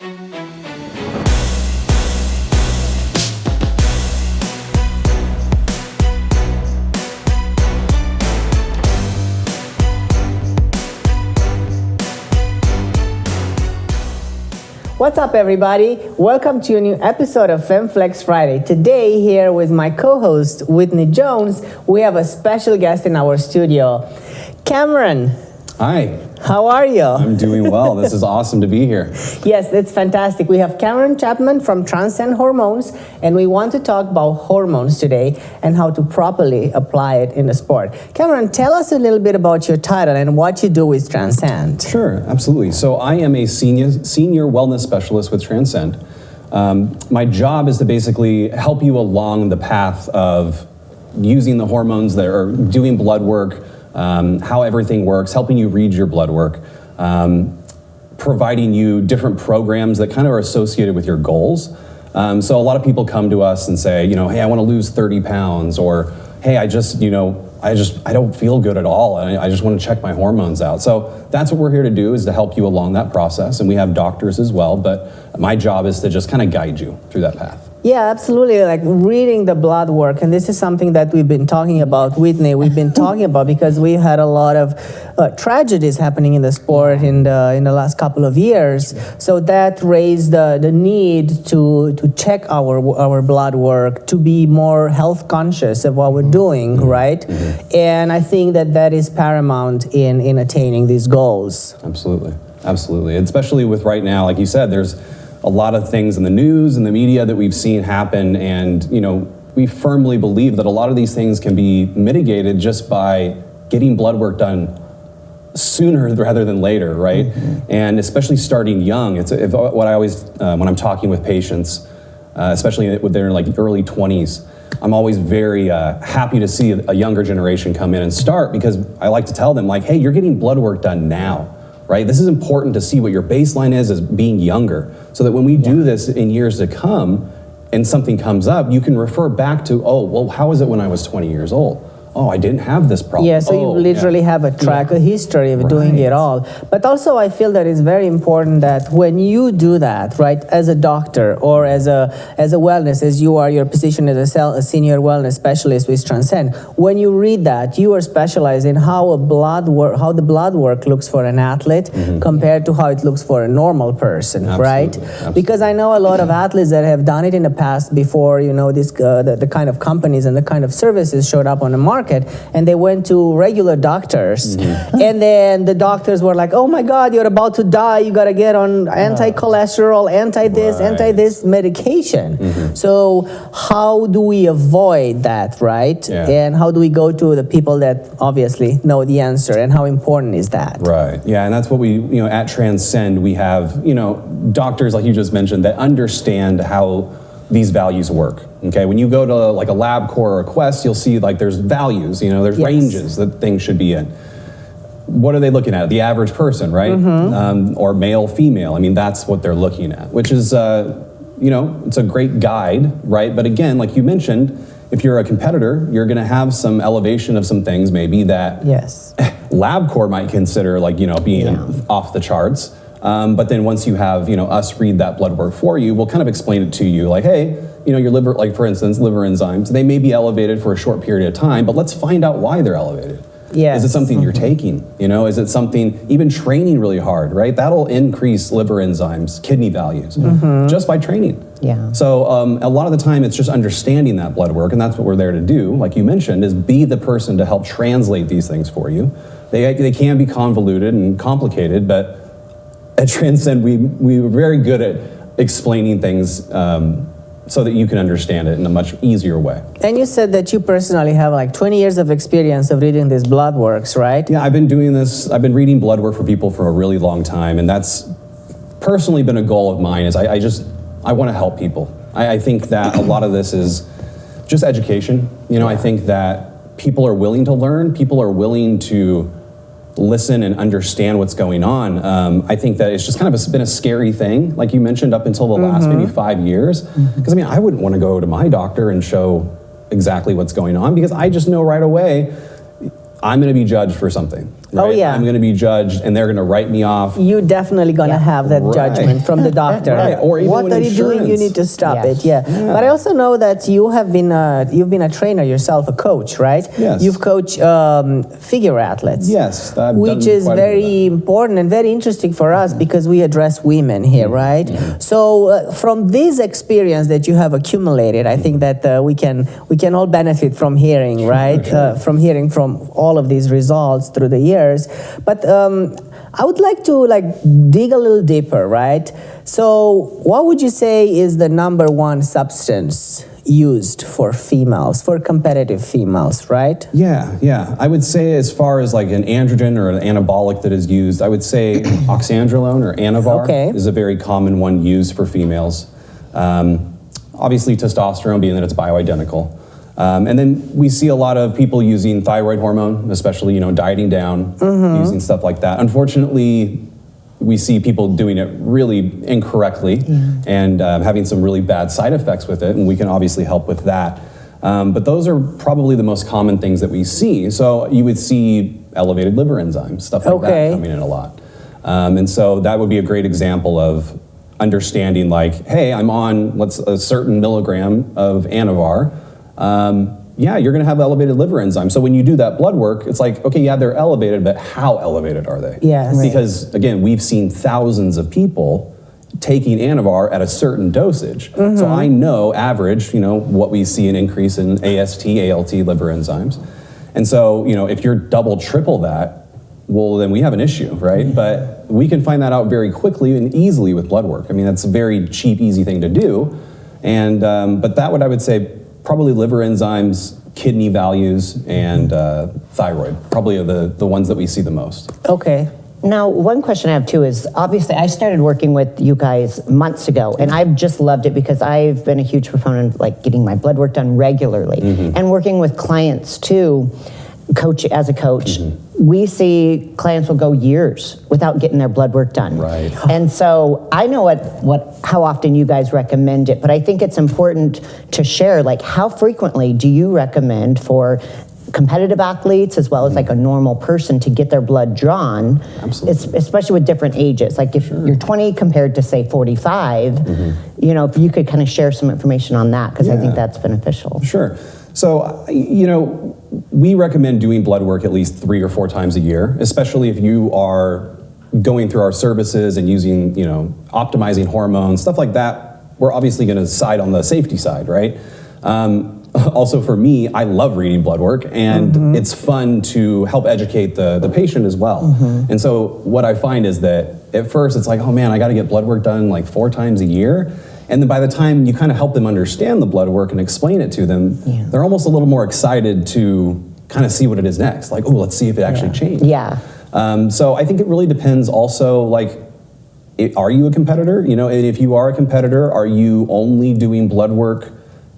What's up, everybody? Welcome to a new episode of FemFlex Friday. Today, here with my co-host, Whitney Jones, we have a special guest in our studio. Cameron. Hi. How are you? I'm doing well. This is awesome to be here. Yes, it's fantastic. We have Cameron Chapman from Transcend Hormones, and we want to talk about hormones today and how to properly apply it in the sport. Cameron, tell us a little bit about your title and what you do with Transcend. Sure, absolutely. So I am a senior wellness specialist with Transcend. My job is to basically help you along the path of using the hormones that are doing blood work, how everything works, helping you read your blood work, providing you different programs that kind of are associated with your goals. So a lot of people come to us and say, hey, I want to lose 30 pounds, or hey, I don't feel good at all, and I just want to check my hormones out. So that's what we're here to do, is to help you along that process, and we have doctors as well, but my job is to just kind of guide you through that path. Yeah, absolutely. Like reading the blood work, and this is something that we've been talking about, Whitney. We've been talking about because we had a lot of tragedies happening in the sport in the last couple of years. So that raised the need to check our blood work, to be more health conscious of what we're doing, right? Mm-hmm. And I think that is paramount in attaining these goals. Absolutely, absolutely. Especially with right now, like you said, there's a lot of things in the news and the media that we've seen happen, and we firmly believe that a lot of these things can be mitigated just by getting blood work done sooner rather than later, right? Mm-hmm. And especially starting young. It's what I always, when I'm talking with patients, especially when they're in like early 20s, I'm always very happy to see a younger generation come in and start, because I like to tell them, like, hey, you're getting blood work done now. Right? This is important to see what your baseline is as being younger, so that when we do this in years to come and something comes up, you can refer back to, oh, well, how was it when I was 20 years old? Oh, I didn't have this problem. Yeah, so you literally have a track, a history of doing it all. But also I feel that it's very important that when you do that, right, as a doctor or as a wellness, as you are, your position as a senior wellness specialist with Transcend, when you read that, you are specialized in how the blood work looks for an athlete compared to how it looks for a normal person, right? Absolutely. Because I know a lot of athletes that have done it in the past before, the kind of companies and the kind of services showed up on the market. And they went to regular doctors, and then the doctors were like, oh my God, you're about to die, you got to get on anti-cholesterol, anti-this medication. So how do we avoid that, right? And how do we go to the people that obviously know the answer, and how important is that? Right, yeah, and that's what we, at Transcend, we have, doctors, like you just mentioned, that understand how these values work. Okay, when you go to like a LabCorp or a Quest, you'll see like there's values, there's ranges that things should be in. What are they looking at? The average person, right? Or male, female. I mean, that's what they're looking at, which is, it's a great guide, right? But again, like you mentioned, if you're a competitor, you're going to have some elevation of some things maybe that LabCorp might consider like, being off the charts. But then once you have, us read that blood work for you, we'll kind of explain it to you like, hey, your liver, like for instance, liver enzymes, they may be elevated for a short period of time, but let's find out why they're elevated. Is it something you're taking? Is it something, even training really hard, right? That'll increase liver enzymes, kidney values, just by training. So a lot of the time it's just understanding that blood work, and that's what we're there to do, like you mentioned, is be the person to help translate these things for you. They can be convoluted and complicated, but at Transcend, we were very good at explaining things so that you can understand it in a much easier way. And you said that you personally have like 20 years of experience of reading these blood works, right? Yeah, I've been doing this. I've been reading blood work for people for a really long time, and that's personally been a goal of mine. Is I want to help people. I think that a lot of this is just education. I think that people are willing to learn. People are willing to listen and understand what's going on. I think that it's just kind of been a scary thing, like you mentioned, up until the last maybe 5 years. Because I wouldn't want to go to my doctor and show exactly what's going on, because I just know right away I'm going to be judged for something. right? Oh, yeah. I'm going to be judged, and they're going to write me off. You're definitely going to have that Right. judgment from the doctor. Right. Or even what with are you doing? You insurance. need to stop Yes. it. Yeah. But I also know that you've been a trainer yourself, a coach, right? Yes. You've coached figure athletes. Yes, I've which done is quite a bit of very important and very interesting for us because we address women here, right? So from this experience that you have accumulated, I think that we can all benefit from hearing, right? From hearing from all of these results through the years. But I would like to dig a little deeper, right? So what would you say is the number one substance used for females, for competitive females, right? Yeah. I would say as far as like an androgen or an anabolic that is used, I would say oxandrolone or Anavar is a very common one used for females. Obviously testosterone being that it's bioidentical. And then we see a lot of people using thyroid hormone, especially, dieting down, using stuff like that. Unfortunately, we see people doing it really incorrectly and having some really bad side effects with it, and we can obviously help with that. But those are probably the most common things that we see. So you would see elevated liver enzymes, stuff like that coming in a lot. And so that would be a great example of understanding like, hey, I'm on a certain milligram of Anavar. You're going to have elevated liver enzymes. So when you do that blood work, it's like, okay, yeah, they're elevated, but how elevated are they? Yes. Because again, we've seen thousands of people taking Anavar at a certain dosage. So I know average, what we see an increase in AST, ALT liver enzymes. And so, if you're double, triple that, well, then we have an issue, right? But we can find that out very quickly and easily with blood work. I mean, that's a very cheap, easy thing to do. And, but that I would say, probably liver enzymes, kidney values, and thyroid, probably are the ones that we see the most. Okay. Now, one question I have too is, obviously I started working with you guys months ago, and I've just loved it because I've been a huge proponent of getting my blood work done regularly, and working with clients too. As a coach, we see clients will go years without getting their blood work done. Right. And so I know how often you guys recommend it, but I think it's important to share, how frequently do you recommend for competitive athletes as well as a normal person to get their blood drawn? Absolutely. Especially with different ages. If you're 20 compared to say 45, if you could kind of share some information on that, because I think that's beneficial. Sure. So, we recommend doing blood work at least 3 or 4 times a year, especially if you are going through our services and using, optimizing hormones, stuff like that. We're obviously going to side on the safety side, right? Also for me, I love reading blood work, and it's fun to help educate the patient as well. And so what I find is that at first it's like, oh man, I got to get blood work done 4 times a year. And then by the time you kind of help them understand the blood work and explain it to them, they're almost a little more excited to kind of see what it is next. Like, oh, let's see if it actually changed. Yeah. So I think it really depends also, are you a competitor? And if you are a competitor, are you only doing blood work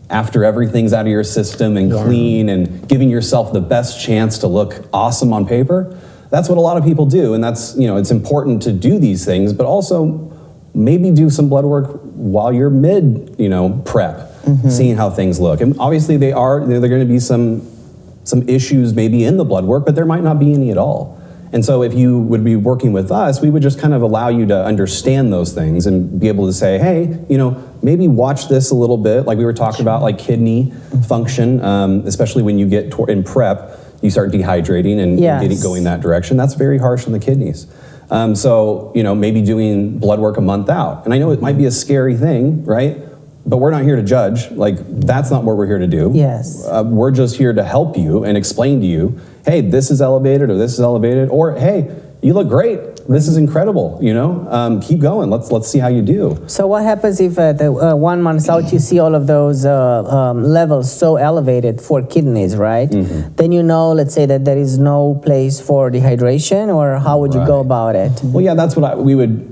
after everything's out of your system and clean and giving yourself the best chance to look awesome on paper? That's what a lot of people do. And that's, it's important to do these things, but also maybe do some blood work while you're mid, prep, seeing how things look. And obviously there are going to be some issues maybe in the blood work, but there might not be any at all. And so if you would be working with us, we would just kind of allow you to understand those things and be able to say, hey, maybe watch this a little bit. Like we were talking about kidney function, especially when you get in prep, you start dehydrating and going that direction. That's very harsh on the kidneys. So, maybe doing blood work a month out. And I know it might be a scary thing, right? But we're not here to judge. That's not what we're here to do. Yes. We're just here to help you and explain to you, hey, this is elevated or this is elevated, or hey, you look great. This is incredible, keep going. Let's see how you do. So what happens if 1 month out you see all of those levels so elevated for kidneys, right? Then let's say that there is no place for dehydration, or how would you go about it? Well, yeah, that's what we would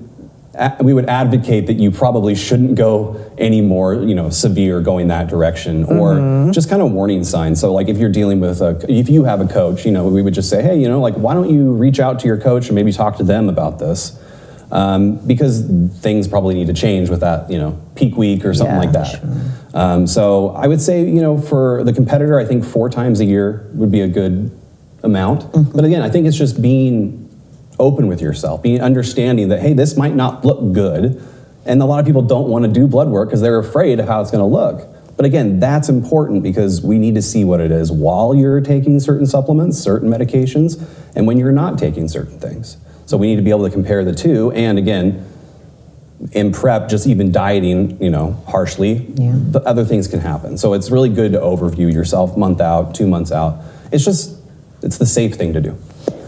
advocate, that you probably shouldn't go any more, severe going that direction, or just kind of warning signs. So if you're dealing with if you have a coach, we would just say, hey, why don't you reach out to your coach and maybe talk to them about this? Because things probably need to change with that, peak week or something like that. Sure. So I would say, for the competitor, I think 4 times a year would be a good amount. But again, I think it's just being open with yourself, being understanding that, hey, this might not look good. And a lot of people don't want to do blood work because they're afraid of how it's going to look. But again, that's important because we need to see what it is while you're taking certain supplements, certain medications, and when you're not taking certain things. So we need to be able to compare the two. And again, in prep, just even dieting, harshly, the other things can happen. So it's really good to overview yourself month out, 2 months out. It's the safe thing to do.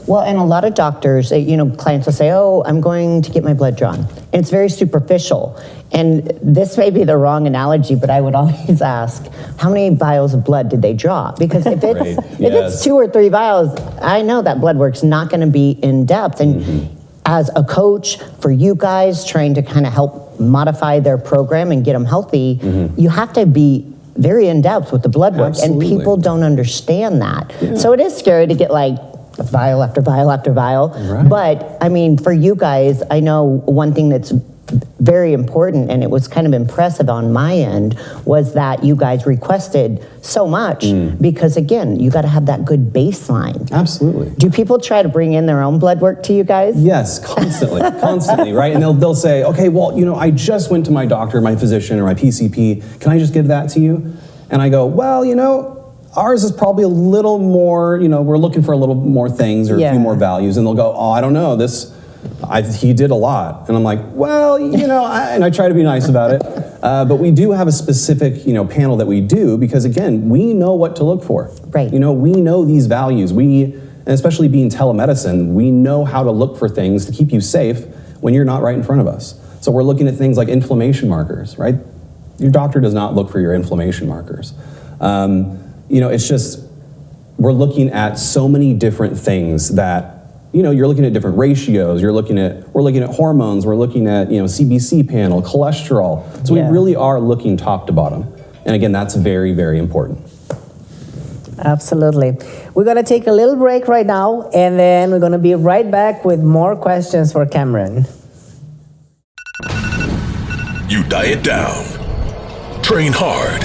Well, and a lot of doctors, clients will say, oh, I'm going to get my blood drawn. And it's very superficial. And this may be the wrong analogy, but I would always ask, how many vials of blood did they draw? Because if it's 2 or 3 vials, I know that blood work's not going to be in depth. And as a coach for you guys trying to kind of help modify their program and get them healthy, you have to be very in depth with the blood work. Absolutely. And people don't understand that. Yeah. So it is scary to get vial after vial after vial. Right. But I mean, for you guys, I know one thing that's very important, and it was kind of impressive on my end, was that you guys requested so much because, again, you got to have that good baseline. Absolutely. Do people try to bring in their own blood work to you guys? Yes, constantly, right? And they'll say, okay, well, I just went to my doctor, my physician, or my PCP. Can I just give that to you? And I go, well, ours is probably a little more, we're looking for a little more things or a few more values. And they'll go, oh, I don't know, he did a lot. And I'm like, well, and I try to be nice about it. But we do have a specific, panel that we do because, again, we know what to look for. Right. We know these values. And especially being telemedicine, we know how to look for things to keep you safe when you're not right in front of us. So we're looking at things like inflammation markers, right? Your doctor does not look for your inflammation markers. It's just, we're looking at so many different things that, you're looking at different ratios, we're looking at hormones, we're looking at, CBC panel, cholesterol. So we really are looking top to bottom. And again, that's very, very important. Absolutely. We're going to take a little break right now, and then we're going to be right back with more questions for Cameron. You diet down, train hard,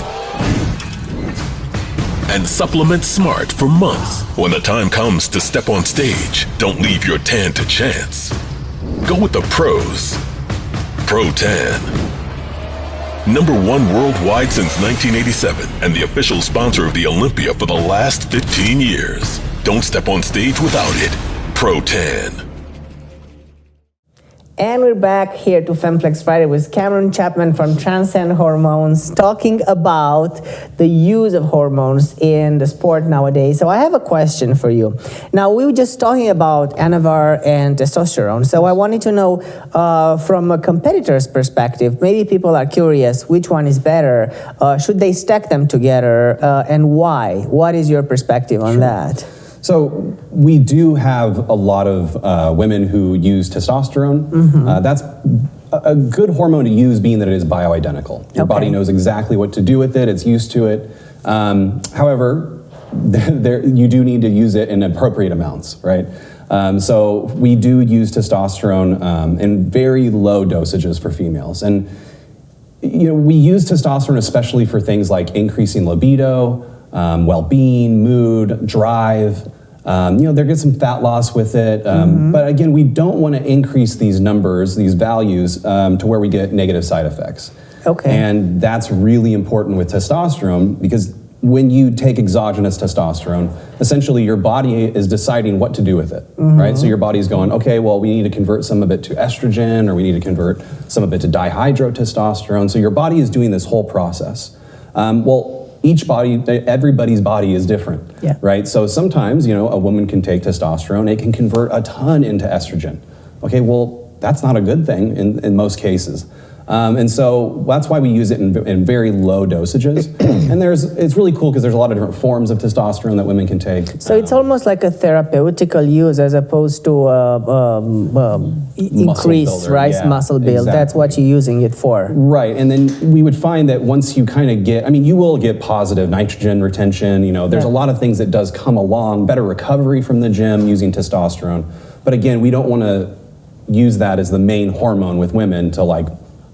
and supplement smart for months. When the time comes to step on stage, don't leave your tan to chance. Go with the pros. Pro Tan. #1 worldwide since 1987 and the official sponsor of the Olympia for the last 15 years. Don't step on stage without it. Pro Tan. And we're back here to FemFlex Friday with Cameron Chapman from Transcend Hormones, talking about the use of hormones in the sport nowadays. So I have a question for you. Now, we were just talking about Anavar and testosterone. So I wanted to know from a competitor's perspective, maybe people are curious, which one is better? Should they stack them together? And why? What is your perspective on that? So we do have a lot of women who use testosterone. That's a good hormone to use, being that it is bioidentical. Your body knows exactly what to do with it. It's used to it. However, you do need to use it in appropriate amounts, right? So we do use testosterone in very low dosages for females. And we use testosterone especially for things like increasing libido, well-being, mood, drive. There gets some fat loss with it. But again, we don't want to increase these numbers, these values, to where we get negative side effects. Okay. And that's really important with testosterone because when you take exogenous testosterone, essentially your body is deciding what to do with it, right? So your body's going, okay, well, we need to convert some of it to estrogen, or we need to convert some of it to dihydrotestosterone. So your body is doing this whole process. Everybody's body is different, right? So sometimes, a woman can take testosterone, it can convert a ton into estrogen. Okay, well, that's not a good thing in most cases. And so that's why we use it in very low dosages. And it's really cool because there's a lot of different forms of testosterone that women can take. So it's almost like a therapeutical use as opposed to increased muscle build. Exactly. That's what you're using it for. Right, and then we would find that once you kind of you will get positive nitrogen retention. There's a lot of things that does come along, better recovery from the gym using testosterone. But again, we don't want to use that as the main hormone with women to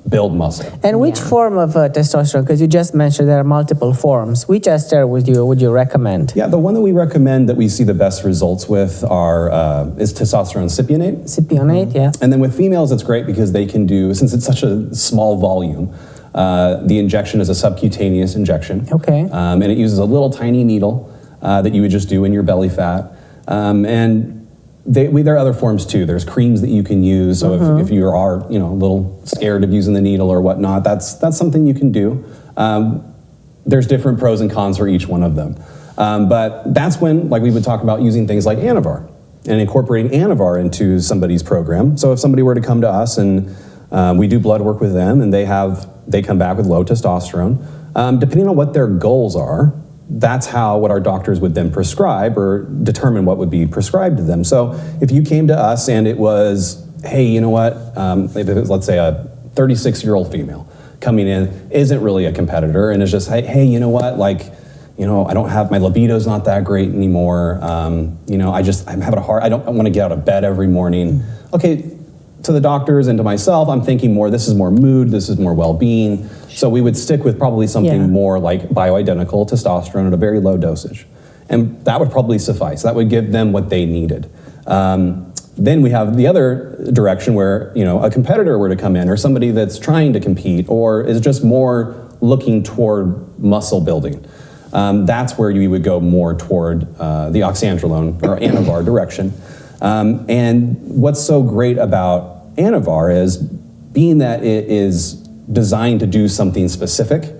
build muscle. And which form of testosterone? Because you just mentioned there are multiple forms. Which ester would you recommend? Yeah, the one that we recommend that we see the best results with is testosterone cypionate. Cypionate, yeah. And then with females, it's great because they can do, since it's such a small volume, the injection is a subcutaneous injection. Okay. And it uses a little tiny needle that you would just do in your belly fat. And there are other forms too. There's creams that you can use. So if you are a little scared of using the needle or whatnot, that's something you can do. There's different pros and cons for each one of them. But that's when, like, we would talk about using things like Anavar and incorporating Anavar into somebody's program. So if somebody were to come to us and we do blood work with them and they come back with low testosterone, depending on what their goals are, that's what our doctors would then prescribe or determine what would be prescribed to them. So if you came to us and it was, hey, you know what, if it was, let's say a 36-year-old female coming in, isn't really a competitor, and is just, hey, you know what, I don't have, my libido's not that great anymore, I'm having I don't want to get out of bed every morning. Okay, to the doctors and to myself, I'm thinking this is more mood, this is more well-being. So we would stick with probably something more like bioidentical testosterone at a very low dosage. And that would probably suffice. That would give them what they needed. Then we have the other direction where, a competitor were to come in, or somebody that's trying to compete, or is just more looking toward muscle building. That's where you would go more toward the oxandrolone or Anavar direction. And what's so great about Anavar is, being that it is designed to do something specific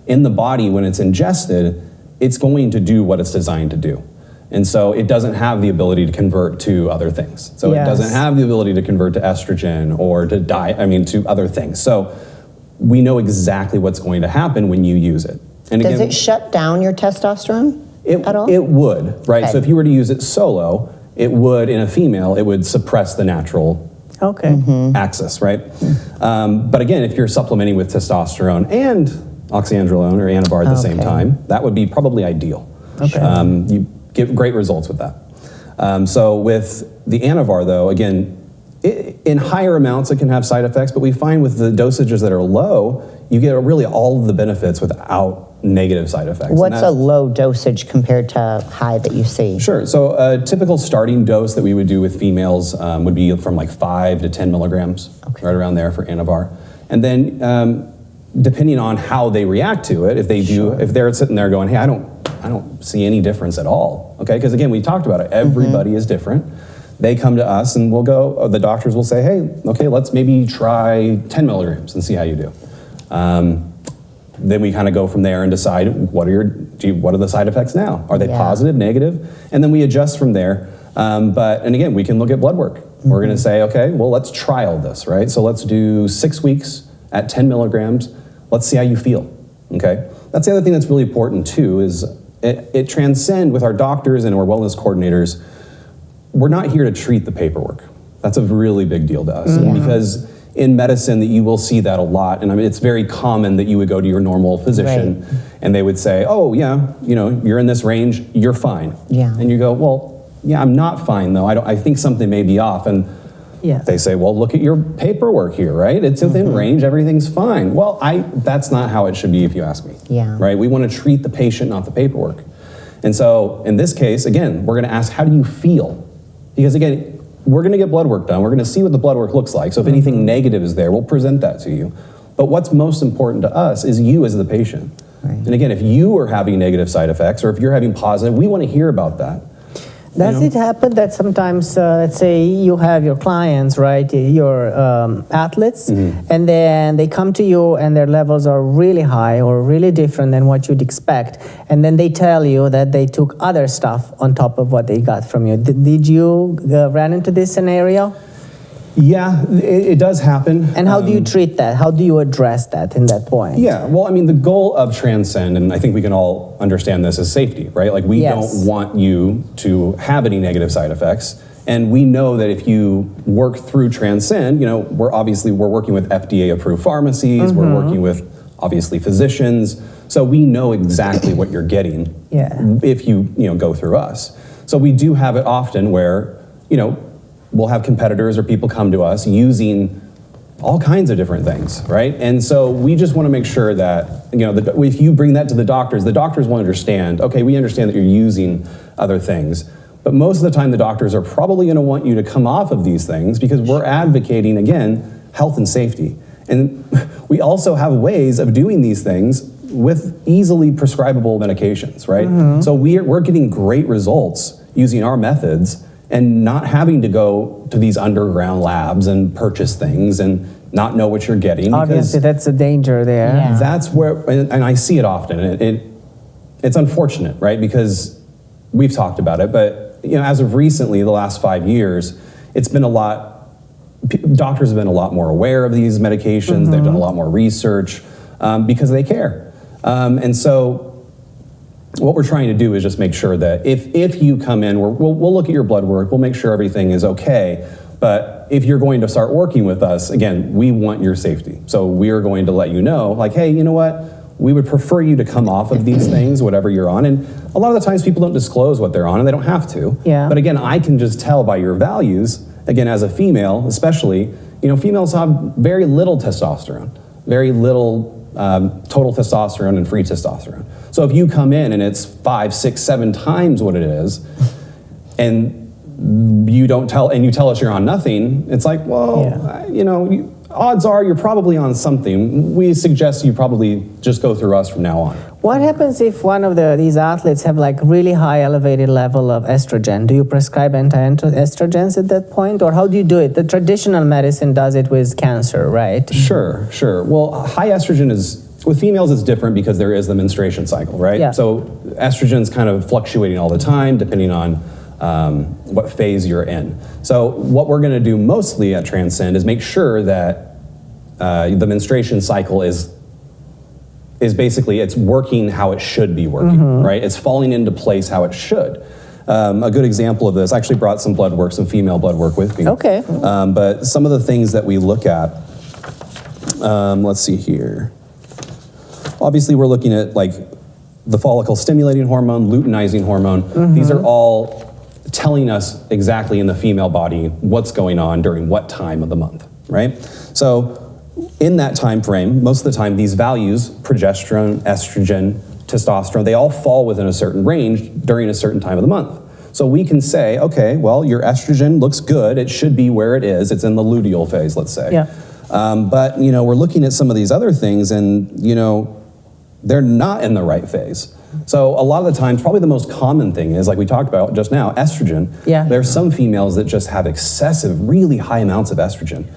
in the body, when it's ingested, it's going to do what it's designed to do. And so it doesn't have the ability to convert to other things. So it doesn't have the ability to convert to estrogen or to other things. So we know exactly what's going to happen when you use it. And Does it shut down your testosterone at all? It would, right? Okay. So if you were to use it solo, it would, in a female, it would suppress the natural axis, right? But again, if you're supplementing with testosterone and oxandrolone or Anavar at the same time, that would be probably ideal. Okay. You get great results with that. So with the Anavar, though, again, in higher amounts it can have side effects, but we find with the dosages that are low, you get really all of the benefits without negative side effects. What's a low dosage compared to high that you see? Sure. So a typical starting dose that we would do with females would be from like 5 to 10 milligrams, right around there for Anavar. And then depending on how they react to it, if they're sitting there going, hey, I don't see any difference at all, okay? Because again, we talked about it. Everybody is different. They come to us and the doctors will say, hey, okay, let's maybe try 10 milligrams and see how you do. Then we kind of go from there and decide what are the side effects now? Are they positive, negative? And then we adjust from there. And again, we can look at blood work. We're going to say, okay, well, let's trial this, right? So let's do 6 weeks at 10 milligrams. Let's see how you feel, okay? That's the other thing that's really important too, is it Transcend with our doctors and our wellness coordinators. We're not here to treat the paperwork. That's a really big deal to us, because in medicine that you will see that a lot, and I mean, it's very common that you would go to your normal physician and they would say, oh yeah, you're in this range, you're fine. Yeah. And you go, well, yeah, I'm not fine though. I think something may be off. And they say, well, look at your paperwork here, right? It's within range, everything's fine. Well, that's not how it should be if you ask me. Yeah. Right? We want to treat the patient, not the paperwork. And so in this case, again, we're going to ask, how do you feel? Because again, we're going to get blood work done. We're going to see what the blood work looks like. So if anything negative is there, we'll present that to you. But what's most important to us is you as the patient. Right. And again, if you are having negative side effects or if you're having positive, we want to hear about that. Does it happen that sometimes, let's say you have your clients, right, your athletes, and then they come to you and their levels are really high or really different than what you'd expect, and then they tell you that they took other stuff on top of what they got from you. Did you run into this scenario? Yeah, it does happen. And how do you treat that? How do you address that in that point? Yeah, well, I mean, the goal of Transcend, and I think we can all understand this, is safety, right? Like, we don't want you to have any negative side effects. And we know that if you work through Transcend, we're working with FDA-approved pharmacies, we're working with, obviously, physicians. So we know exactly what you're getting if you go through us. So we do have it often where, we'll have competitors or people come to us using all kinds of different things, right? And so we just want to make sure that, if you bring that to the doctors will understand, okay, we understand that you're using other things, but most of the time the doctors are probably going to want you to come off of these things because we're advocating, again, health and safety. And we also have ways of doing these things with easily prescribable medications, right? So we're getting great results using our methods and not having to go to these underground labs and purchase things and not know what you're getting. Obviously, that's a danger there. Yeah. That's where, and I see it often, and it's unfortunate, right? Because we've talked about it, but as of recently, the last 5 years, it's been a lot. Doctors have been a lot more aware of these medications. They've done a lot more research because they care. And so what we're trying to do is just make sure that if you come in, we'll look at your blood work, we'll make sure everything is okay. But if you're going to start working with us, again, we want your safety. So we are going to let you know, like, hey, you know what? We would prefer you to come off of these things, whatever you're on. And a lot of the times people don't disclose what they're on, and they don't have to. Yeah. But again, I can just tell by your values, again, as a female especially, females have very little testosterone, very little total testosterone and free testosterone. So if you come in and it's 5, 6, 7 times what it is, and you tell us you're on nothing, it's like, well, odds are you're probably on something. We suggest you probably just go through us from now on. What happens if one of these athletes have like really high elevated level of estrogen? Do you prescribe anti-estrogens at that point, or how do you do it? The traditional medicine does it with cancer, right? Sure. Well, high estrogen with females it's different because there is the menstruation cycle, right? Yeah. So estrogen's kind of fluctuating all the time depending on what phase you're in. So what we're going to do mostly at Transcend is make sure that the menstruation cycle is basically, it's working how it should be working, right? It's falling into place how it should. A good example of this, I actually brought some blood work, some female blood work with me. Okay. But some of the things that we look at, let's see here. Obviously, we're looking at like the follicle stimulating hormone, luteinizing hormone. These are all telling us exactly in the female body what's going on during what time of the month, right? So in that time frame, most of the time, these values, progesterone, estrogen, testosterone, they all fall within a certain range during a certain time of the month. So we can say, okay, well, your estrogen looks good. It should be where it is. It's in the luteal phase, let's say. Yeah. But, we're looking at some of these other things and, they're not in the right phase. So a lot of the times, probably the most common thing is, like we talked about just now, estrogen. Yeah. There's some females that just have excessive, really high amounts of estrogen.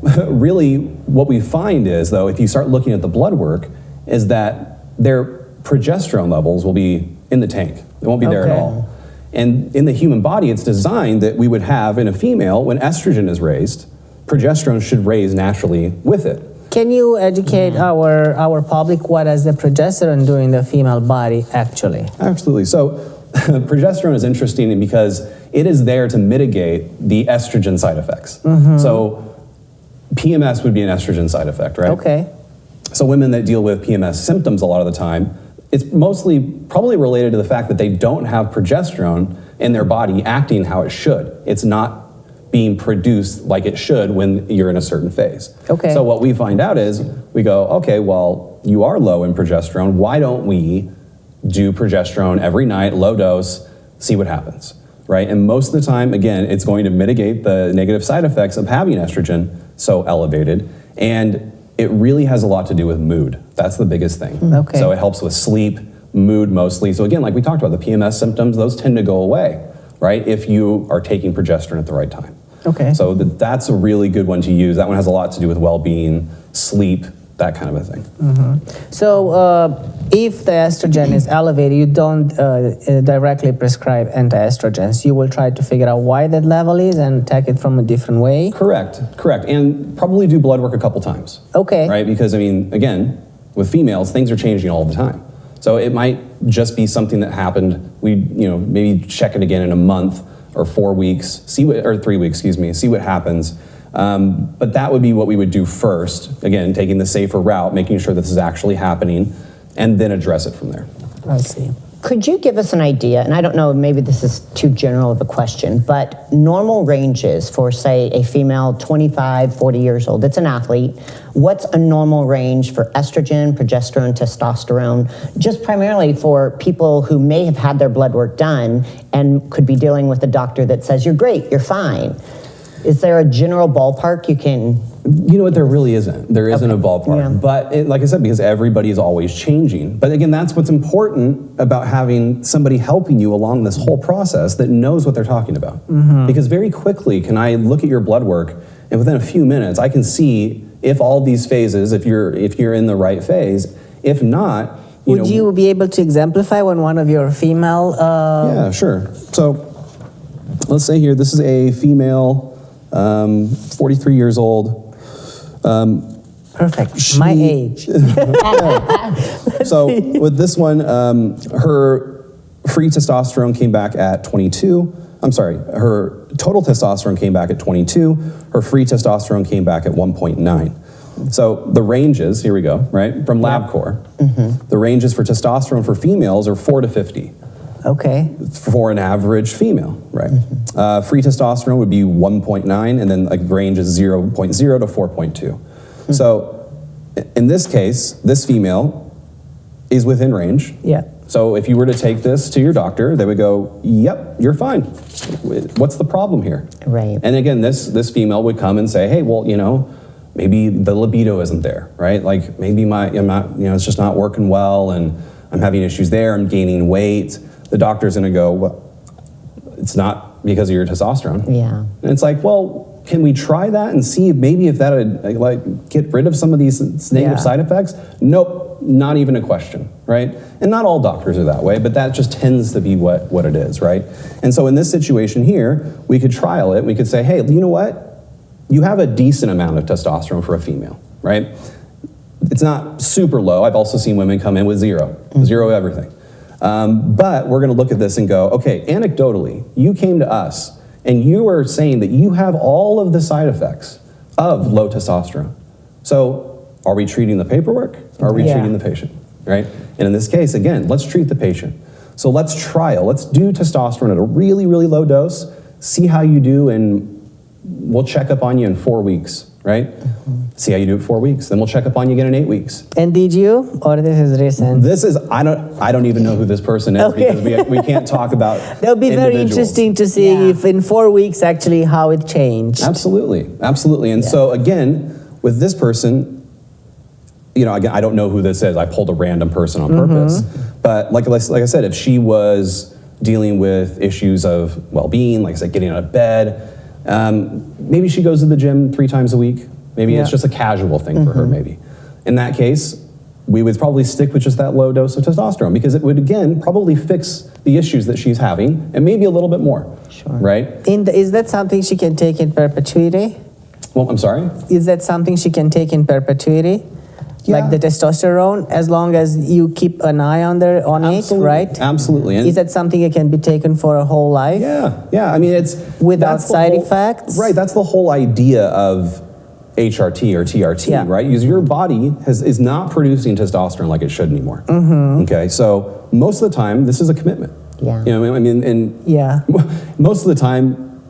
Really, what we find is, though, if you start looking at the blood work, is that their progesterone levels will be in the tank. They won't be there at Okay. all. And in the human body, it's designed that we would have in a female, when estrogen is raised, progesterone should raise naturally with it. Can you educate our public what does the progesterone do in the female body actually? Absolutely. So progesterone is interesting because it is there to mitigate the estrogen side effects. So PMS would be an estrogen side effect, right? Okay. So women that deal with PMS symptoms a lot of the time, it's mostly probably related to the fact that they don't have progesterone in their body acting how it should. It's not being produced like it should when you're in a certain phase. Okay. So what we find out is, we go, okay, well, you are low in progesterone. Why don't we do progesterone every night, low dose, see what happens, right? And most of the time, again, it's going to mitigate the negative side effects of having estrogen so elevated. And it really has a lot to do with mood. That's the biggest thing. Okay. So it helps with sleep, mood mostly. So again, like we talked about, the PMS symptoms, those tend to go away, right? If you are taking progesterone at the right time. Okay. So that's a really good one to use. That one has a lot to do with well-being, sleep, that kind of a thing. So if the estrogen is elevated, you don't directly prescribe anti-estrogens. You will try to figure out why that level is and take it from a different way? Correct. And probably do blood work a couple times. Okay. Right? Because, again, with females, things are changing all the time. So it might just be something that happened. We, maybe check it again in a month or 4 weeks, or 3 weeks, see what happens. But that would be what we would do first. Again, taking the safer route, making sure this is actually happening, and then address it from there. I see. Could you give us an idea, and I don't know, maybe this is too general of a question, but normal ranges for, say, a female 25, 40 years old that's an athlete, what's a normal range for estrogen, progesterone, testosterone, just primarily for people who may have had their blood work done and could be dealing with a doctor that says, you're great, you're fine. Is there a general ballpark you can... You know what, there really isn't. There isn't a ballpark. Yeah. But like I said, because everybody is always changing. But again, that's what's important about having somebody helping you along this whole process that knows what they're talking about. Because very quickly can I look at your blood work, and within a few minutes I can see if all these phases, if you're in the right phase. If not, would you be able to exemplify when one of your female... Yeah, sure. So let's say here, this is a female, 43 years old. Perfect. My age. So with this one, her free testosterone came back at 22. I'm sorry, her total testosterone came back at 22. Her free testosterone came back at 1.9. So the ranges, here we go, right, from LabCorp, the ranges for testosterone for females are 4 to 50. Okay. For an average female, right? Free testosterone would be 1.9, and then like range is 0.0 to 4.2. So in this case, this female is within range. Yeah. So if you were to take this to your doctor, they would go, yep, you're fine. What's the problem here? Right. And again, this female would come and say, hey, well, maybe the libido isn't there, right? Like maybe I'm not, it's just not working well, and I'm having issues there, I'm gaining weight. The doctor's gonna go, well, it's not because of your testosterone. Yeah. And it's like, well, can we try that and see maybe if that would like get rid of some of these negative side effects? Nope, not even a question, right? And not all doctors are that way, but that just tends to be what it is, right? And so in this situation here, we could trial it. We could say, hey, you know what? You have a decent amount of testosterone for a female, right? It's not super low. I've also seen women come in with zero everything. But we're gonna look at this and go, okay, anecdotally, you came to us and you were saying that you have all of the side effects of low testosterone. So are we treating the paperwork? Or are we treating the patient, right? And in this case, again, let's treat the patient. So let's do testosterone at a really, really low dose, see how you do, and we'll check up on you in 4 weeks, right? See how you do it 4 weeks. Then we'll check up on you again in 8 weeks. And did you? Or this is recent? This is, I don't even know who this person is because we can't talk about That'll be very interesting to see if in 4 weeks actually how it changed. Absolutely, absolutely. And so again, with this person, again, I don't know who this is. I pulled a random person on purpose. But like I said, if she was dealing with issues of well-being, like I said, getting out of bed, maybe she goes to the gym 3 times a week. Maybe it's just a casual thing for her, maybe. In that case, we would probably stick with just that low dose of testosterone because it would, again, probably fix the issues that she's having and maybe a little bit more, right? Is that something she can take in perpetuity? Well, I'm sorry? Is that something she can take in perpetuity? Yeah. Like the testosterone, as long as you keep an eye on it, right? Absolutely. And is that something that can be taken for a whole life? Yeah. I mean, it's without side effects. Right. That's the whole idea of HRT or TRT, right? Because your body is not producing testosterone like it should anymore. Okay. So most of the time, this is a commitment. Yeah. Most of the time,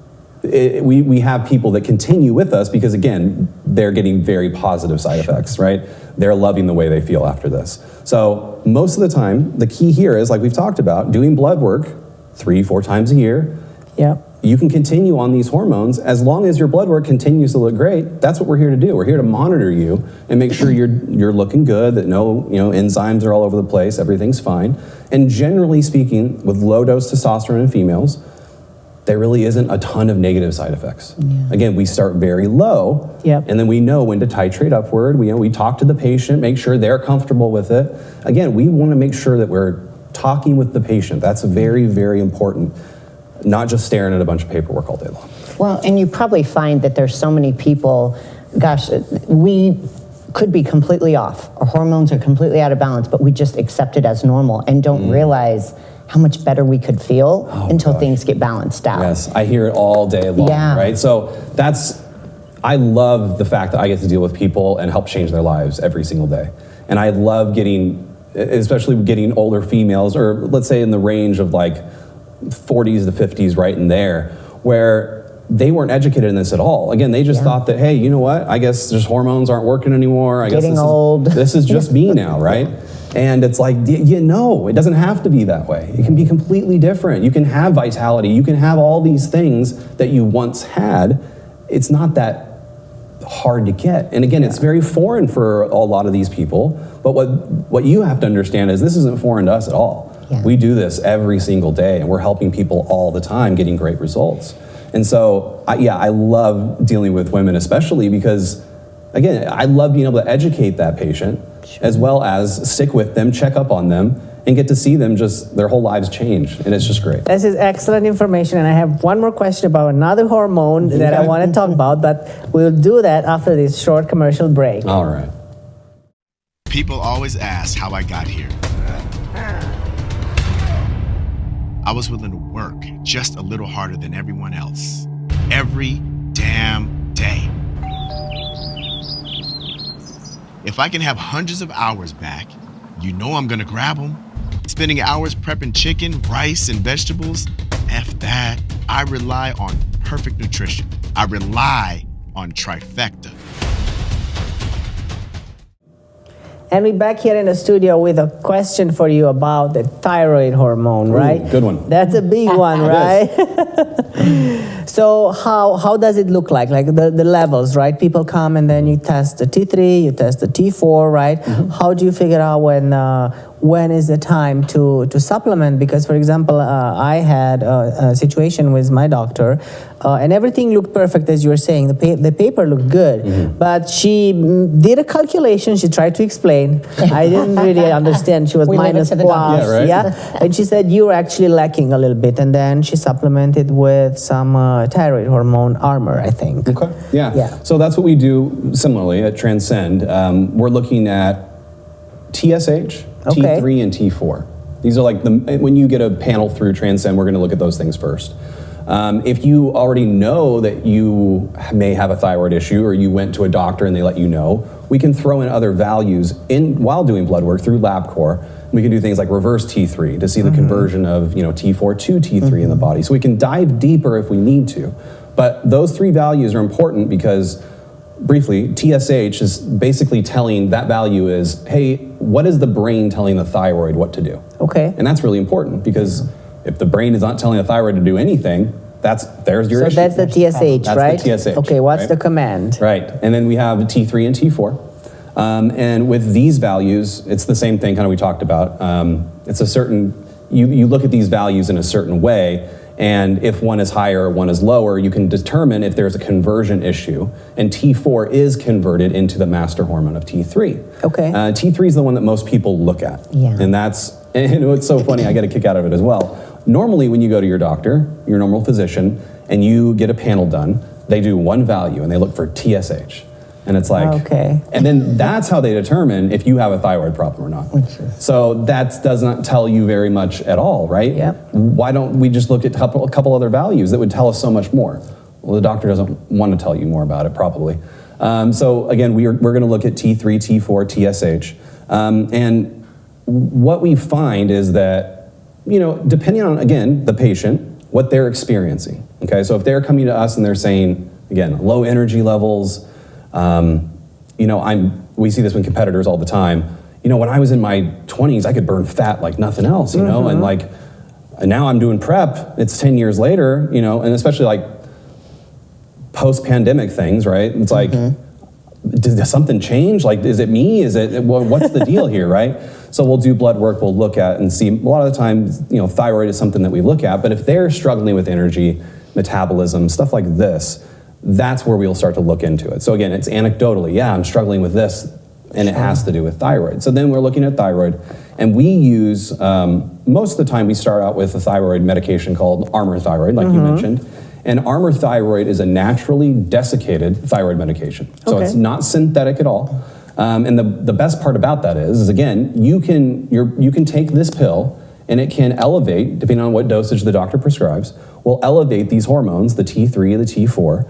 we have people that continue with us because, again, they're getting very positive side effects, right? They're loving the way they feel after this. So most of the time, the key here is, like we've talked about, doing blood work 3-4 times a year. Yeah. You can continue on these hormones as long as your blood work continues to look great. That's what we're here to do. We're here to monitor you and make sure you're looking good, that no enzymes are all over the place, everything's fine. And generally speaking, with low dose testosterone in females, there really isn't a ton of negative side effects. Again, we start very low, and then we know when to titrate upward. We talk to the patient, make sure they're comfortable with it. Again, we want to make sure that we're talking with the patient. That's very, very important. Not just staring at a bunch of paperwork all day long. Well, and you probably find that there's so many people, gosh, we could be completely off. Our hormones are completely out of balance, but we just accept it as normal and don't realize how much better we could feel until things get balanced out. Yes, I hear it all day long, right? So I love the fact that I get to deal with people and help change their lives every single day. And I love getting especially getting older females, or let's say in the range of like 40s to 50s, right in there, where they weren't educated in this at all. Again, they just thought that, hey, you know what? I guess just hormones aren't working anymore. I guess Getting old. This is just me now, right? And it's like, no, it doesn't have to be that way. It can be completely different. You can have vitality. You can have all these things that you once had. It's not that hard to get. And again, it's very foreign for a lot of these people. But what you have to understand is this isn't foreign to us at all. Yeah. We do this every single day, and we're helping people all the time getting great results. And so, I love dealing with women, especially because, again, I love being able to educate that patient, as well as stick with them, check up on them, and get to see them just their whole lives change. And it's just great. This is excellent information, and I have one more question about another hormone that I want to talk about, but we'll do that after this short commercial break. All right. People always ask how I got here. I was willing to work just a little harder than everyone else, every damn day. If I can have hundreds of hours back, you know I'm gonna grab them. Spending hours prepping chicken, rice, and vegetables, F that. I rely on perfect nutrition. I rely on Trifecta. And we're back here in the studio with a question for you about the thyroid hormone, right? Ooh, good one. That's a big one, right? So how does it look like the levels, right? People come and then you test the T3, you test the T4, right? Mm-hmm. How do you figure out when is the time to supplement? Because, for example, I had a situation with my doctor, and everything looked perfect, as you were saying. The paper looked good, but she did a calculation. She tried to explain. I didn't really understand. She was minus plus, and she said, you're actually lacking a little bit. And then she supplemented with some thyroid hormone armor, I think. Okay, yeah. So that's what we do similarly at Transcend. We're looking at TSH, T3, and T4. These are like when you get a panel through Transcend, we're going to look at those things first. If you already know that you may have a thyroid issue, or you went to a doctor and they let you know, we can throw in other values while doing blood work through LabCorp. We can do things like reverse T3 to see the conversion of T4 to T3 in the body. So we can dive deeper if we need to. But those three values are important because, briefly, TSH is basically telling, that value is, hey, what is the brain telling the thyroid what to do? Okay. And that's really important because if the brain is not telling the thyroid to do anything, there's your issue. So that's the TSH, right? That's the TSH. Okay, what's the command? Right, and then we have T3 and T4. And with these values, it's the same thing kind of we talked about. It's a certain, you look at these values in a certain way, and if one is higher or one is lower, you can determine if there's a conversion issue. And T4 is converted into the master hormone of T3. Okay. T3 is the one that most people look at. Yeah. And it's so funny, I get a kick out of it as well. Normally when you go to your doctor, your normal physician, and you get a panel done, they do one value and they look for TSH. And it's like, okay. And then that's how they determine if you have a thyroid problem or not. So that does not tell you very much at all, right? Yep. Why don't we just look at a couple other values that would tell us so much more? Well, the doctor doesn't want to tell you more about it, probably. So again, we're going to look at T3, T4, TSH. And what we find is that, depending on, again, the patient, what they're experiencing. Okay, so if they're coming to us and they're saying, again, low energy levels, we see this with competitors all the time. When I was in my 20s, I could burn fat like nothing else, and now I'm doing prep. It's 10 years later, and especially like post-pandemic things, right? It's like, did something change? Like, is it me? What's the deal here, right? So we'll do blood work, we'll look at and see. A lot of the times, thyroid is something that we look at, but if they're struggling with energy, metabolism, stuff like this, that's where we'll start to look into it. So again, it's anecdotally, I'm struggling with this, and it has to do with thyroid. So then we're looking at thyroid, and we use, most of the time we start out with a thyroid medication called Armour Thyroid, like you mentioned. And Armour Thyroid is a naturally desiccated thyroid medication. So it's not synthetic at all. And the best part about that is again, you can take this pill and it can elevate, depending on what dosage the doctor prescribes, will elevate these hormones, the T3, the T4,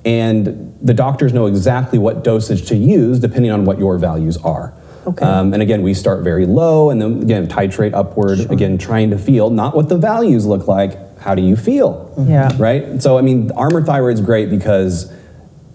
and the doctors know exactly what dosage to use depending on what your values are. Okay. And again, we start very low and then again, titrate upward, again, trying to feel not what the values look like, how do you feel? Yeah. Right? So, I mean, Armor Thyroid's great because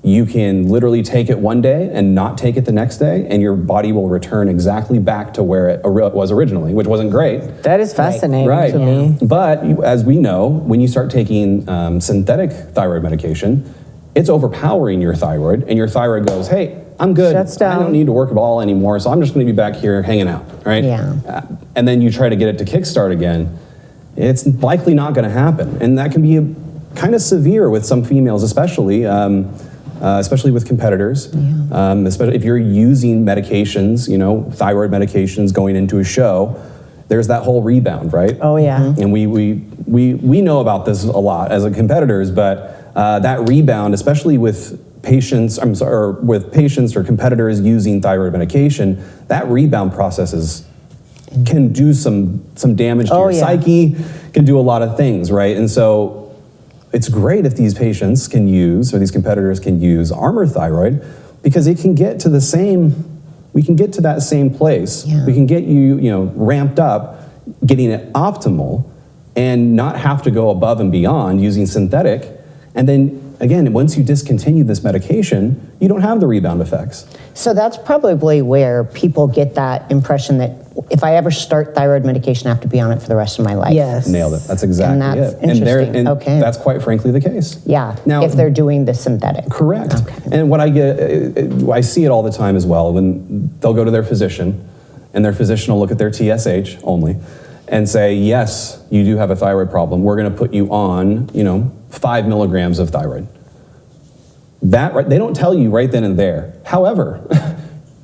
you can literally take it one day and not take it the next day, and your body will return exactly back to where it was originally, which wasn't great. That is fascinating Right. to me. But as we know, when you start taking synthetic thyroid medication, it's overpowering your thyroid, and your thyroid goes, hey, I'm good. Shuts down. I don't need to work at all anymore, so I'm just going to be back here hanging out, right? Yeah. And then you try to get it to kickstart again, it's likely not going to happen, and that can be kind of severe with some females, especially with competitors. Especially if you're using medications, thyroid medications going into a show, there's that whole rebound, right? Oh yeah. And we know about this a lot as competitors, but that rebound, especially with patients, with patients or competitors using thyroid medication, that rebound process can do some damage to your psyche, can do a lot of things, right? And so it's great if these patients can use, or these competitors can use Armor Thyroid, because it can get to the same, we can get to that same place. Yeah. We can get you, ramped up, getting it optimal, and not have to go above and beyond using synthetic. And then again, once you discontinue this medication, you don't have the rebound effects. So that's probably where people get that impression that if I ever start thyroid medication, I have to be on it for the rest of my life. Yes. Nailed it. That's exactly And that's it. interesting. Okay. That's quite frankly the case. Yeah, Now, if they're doing the synthetic. correct. Okay. And what I see it all the time as well, when they'll go to their physician, and their physician will look at their TSH only, and say, yes, you do have a thyroid problem. We're going to put you on, 5 milligrams of thyroid. That they don't tell you right then and there. However,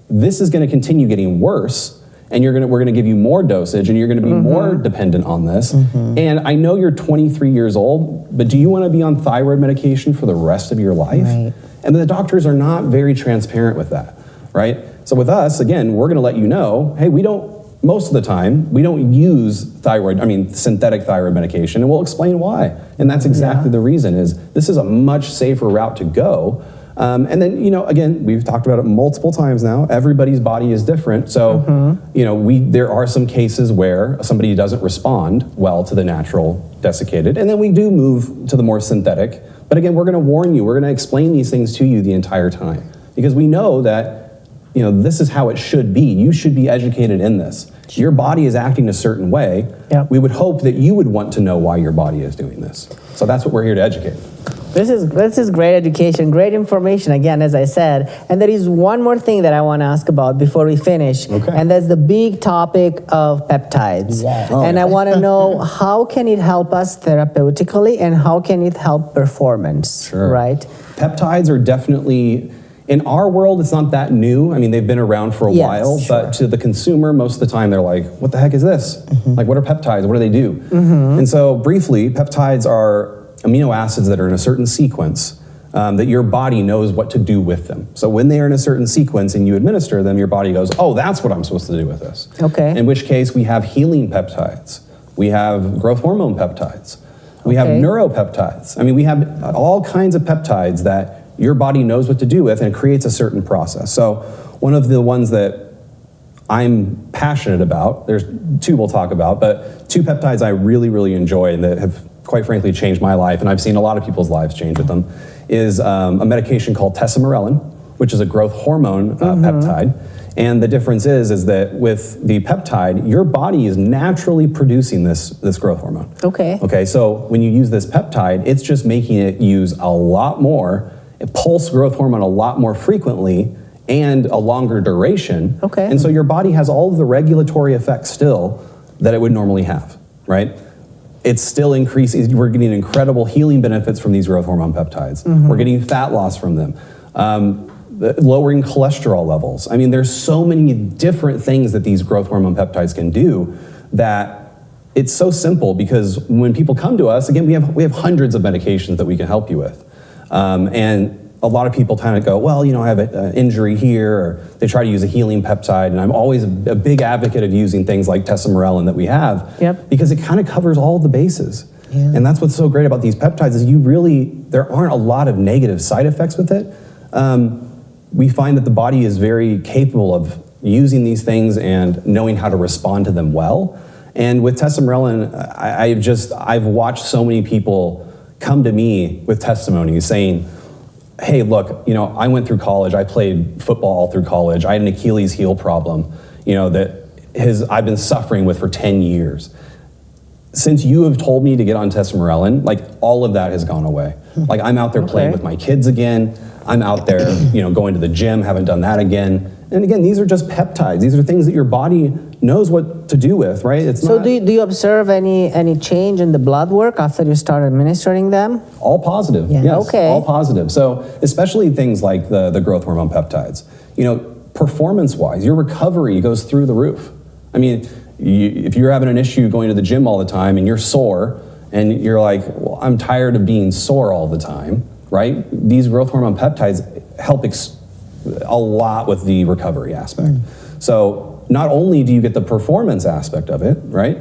this is going to continue getting worse, and we're going to give you more dosage, and you're going to be more dependent on this. And I know you're 23 years old, but do you want to be on thyroid medication for the rest of your life? Right. And the doctors are not very transparent with that, right? So with us, again, we're going to let you know, hey, most of the time, we don't use synthetic thyroid medication, and we'll explain why. And that's exactly the reason, is this is a much safer route to go. And then, again, we've talked about it multiple times now, everybody's body is different. So, there are some cases where somebody doesn't respond well to the natural desiccated, and then we do move to the more synthetic. But again, we're going to warn you, we're going to explain these things to you the entire time, because we know that this is how it should be. You should be educated in this. Your body is acting a certain way. Yep. We would hope that you would want to know why your body is doing this. So that's what we're here to educate. This is great education, great information, again, as I said. And there is one more thing that I want to ask about before we finish. Okay. And that's the big topic of peptides. Yeah. And I want to know, how can it help us therapeutically, and how can it help performance? Sure. Right? Peptides are definitely, in our world, it's not that new. I mean, they've been around for a while, but to the consumer, most of the time, they're like, what the heck is this? Like, what are peptides? What do they do? And so briefly, peptides are amino acids that are in a certain sequence that your body knows what to do with them. So when they are in a certain sequence and you administer them, your body goes, oh, that's what I'm supposed to do with this. Okay. In which case, we have healing peptides. We have growth hormone peptides. We have neuropeptides. I mean, we have all kinds of peptides that your body knows what to do with, and it creates a certain process. So one of the ones that I'm passionate about, there's two we'll talk about, but two peptides I really, really enjoy and that have quite frankly changed my life, and I've seen a lot of people's lives change with them, is a medication called testosterone, which is a growth hormone peptide. And the difference is that with the peptide, your body is naturally producing this growth hormone. Okay, so when you use this peptide, it's just making it use a lot more, it pulse growth hormone a lot more frequently and a longer duration. And so your body has all of the regulatory effects still that it would normally have, right? It's still increasing. We're getting incredible healing benefits from these growth hormone peptides. We're getting fat loss from them. Lowering cholesterol levels. I mean, there's so many different things that these growth hormone peptides can do that it's so simple, because when people come to us, again, we have hundreds of medications that we can help you with. And a lot of people kind of go, well, I have an injury here, or they try to use a healing peptide, and I'm always a big advocate of using things like testosterone that we have, because it kind of covers all the bases. And that's what's so great about these peptides, is there aren't a lot of negative side effects with it. We find that the body is very capable of using these things and knowing how to respond to them well. And with testosterone, I've watched so many people come to me with testimonies saying, hey, look, I went through college, I played football all through college, I had an Achilles heel problem, that I've been suffering with for 10 years. Since you have told me to get on testosterone, like all of that has gone away. Like I'm out there playing with my kids again. I'm out there, going to the gym, haven't done that again. And again, these are just peptides. These are things that your body knows what to do with, right? Do you observe any change in the blood work after you start administering them? All positive, Yeah. yes, Okay. all positive. So especially things like the growth hormone peptides, performance-wise, your recovery goes through the roof. I mean, if you're having an issue going to the gym all the time and you're sore and you're like, well, I'm tired of being sore all the time, right? These growth hormone peptides help a lot with the recovery aspect. So not only do you get the performance aspect of it, right?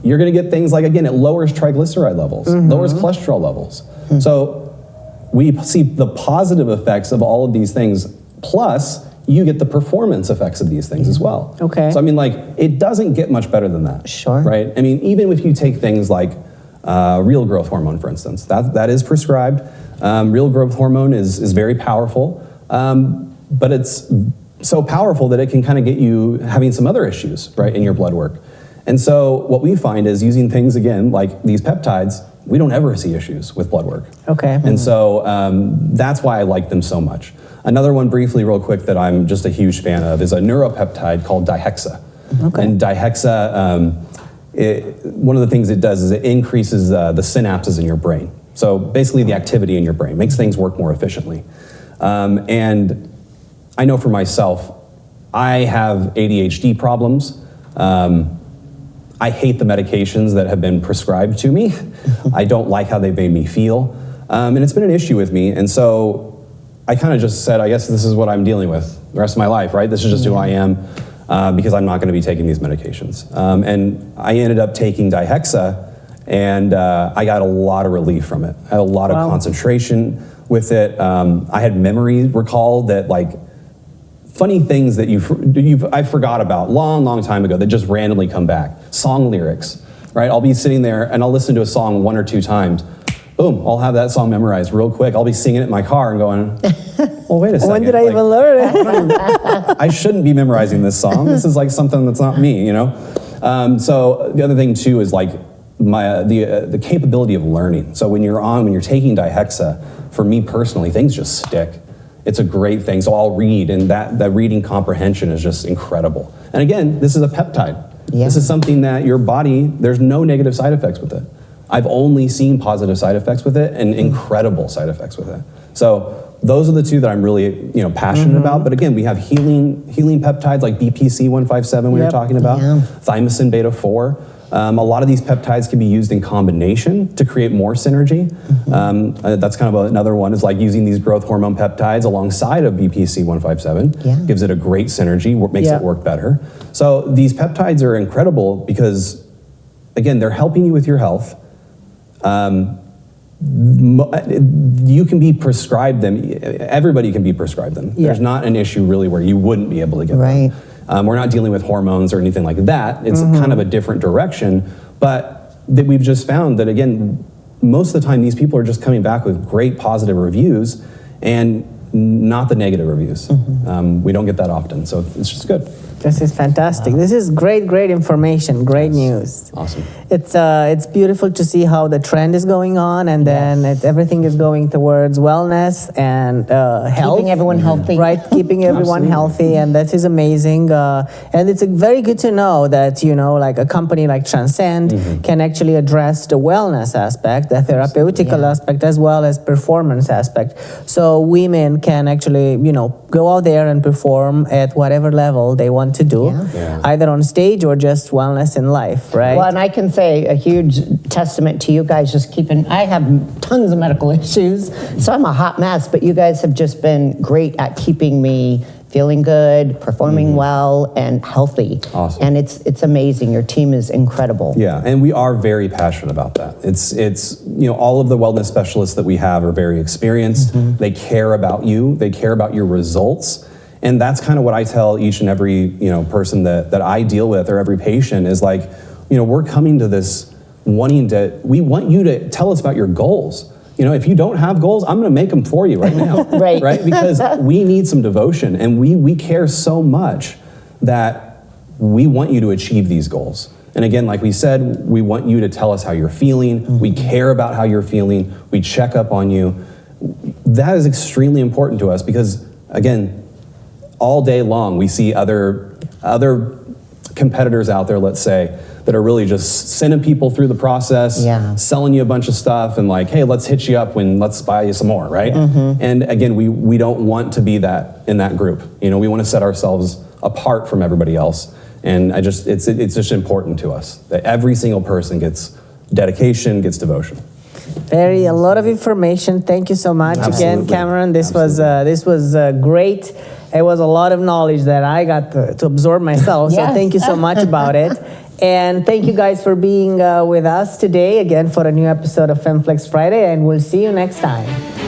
You're gonna get things like, again, it lowers triglyceride levels, lowers cholesterol levels. So we see the positive effects of all of these things, plus you get the performance effects of these things as well. Okay. So I mean, like, it doesn't get much better than that. Sure. Right? I mean, even if you take things like real growth hormone, for instance, that is prescribed. Real growth hormone is very powerful, but it's so powerful that it can kind of get you having some other issues, right, in your blood work. And so what we find is using things, again, like these peptides, we don't ever see issues with blood work. Okay. And so that's why I like them so much. Another one briefly, real quick, that I'm just a huge fan of is a neuropeptide called dihexa. Okay. And dihexa, one of the things it does is it increases the synapses in your brain. So basically the activity in your brain, makes things work more efficiently. And I know for myself, I have ADHD problems. I hate the medications that have been prescribed to me. I don't like how they made me feel. And it's been an issue with me. And so I kind of just said, I guess this is what I'm dealing with the rest of my life, right? This is just who I am, because I'm not going to be taking these medications. And I ended up taking dihexa, and I got a lot of relief from it. I had a lot of concentration with it. I had memory recall that, like, funny things that I forgot about long time ago that just randomly come back. Song lyrics, right? I'll be sitting there and I'll listen to a song 1 or 2 times. Boom, I'll have that song memorized real quick. I'll be singing it in my car and going, well, wait a second. When did I even learn it? I shouldn't be memorizing this song. This is like something that's not me, So the other thing too is like the capability of learning. So when you're taking dihexa, for me personally, things just stick. It's a great thing. So I'll read, and that reading comprehension is just incredible. And again, this is a peptide. Yeah. This is something that your body, there's no negative side effects with it. I've only seen positive side effects with it and incredible side effects with it. So those are the two that I'm really passionate about. But again, we have healing peptides like BPC-157 we were talking about, thymosin beta-4. A lot of these peptides can be used in combination to create more synergy. That's kind of another one, is like using these growth hormone peptides alongside of BPC-157. Gives it a great synergy, makes it work better. So these peptides are incredible because, again, they're helping you with your health. You can be prescribed them. Everybody can be prescribed them. There's not an issue really where you wouldn't be able to get them. We're not dealing with hormones or anything like that. It's kind of a different direction, but that we've just found that, again, most of the time these people are just coming back with great positive reviews and not the negative reviews. We don't get that often, so it's just good. This is fantastic. This is great information, great news. Awesome. It's beautiful to see how the trend is going on, and then everything is going towards wellness and health. Keeping everyone healthy. Right, keeping everyone healthy, and that is amazing. And it's very good to know that, like a company like Transcend can actually address the wellness aspect, the therapeutical aspect, as well as performance aspect. So women can actually, go out there and perform at whatever level they want to do, either on stage or just wellness in life, right? Well, and I can say a huge testament to you guys I have tons of medical issues, so I'm a hot mess, but you guys have just been great at keeping me feeling good, performing well, and healthy. Awesome. And it's amazing. Your team is incredible. Yeah, and we are very passionate about that. It's all of the wellness specialists that we have are very experienced. They care about you. They care about your results. And that's kind of what I tell each and every person that I deal with, or every patient, is like, we're coming to this we want you to tell us about your goals. If you don't have goals, I'm going to make them for you right now. Right. Because we need some devotion, and we care so much that we want you to achieve these goals. And again, like we said, we want you to tell us how you're feeling. We care about how you're feeling. We check up on you. That is extremely important to us because, again, all day long we see other competitors out there, let's say, that are really just sending people through the process, selling you a bunch of stuff, and like, hey, let's hit you up let's buy you some more, right? And again, we don't want to be in that group. We want to set ourselves apart from everybody else. And it's just important to us that every single person gets dedication, gets devotion. A lot of information. Thank you so much again, Cameron. This was great. It was a lot of knowledge that I got to absorb myself. So thank you so much about it. And thank you guys for being with us today again for a new episode of FemFlex Friday, and we'll see you next time.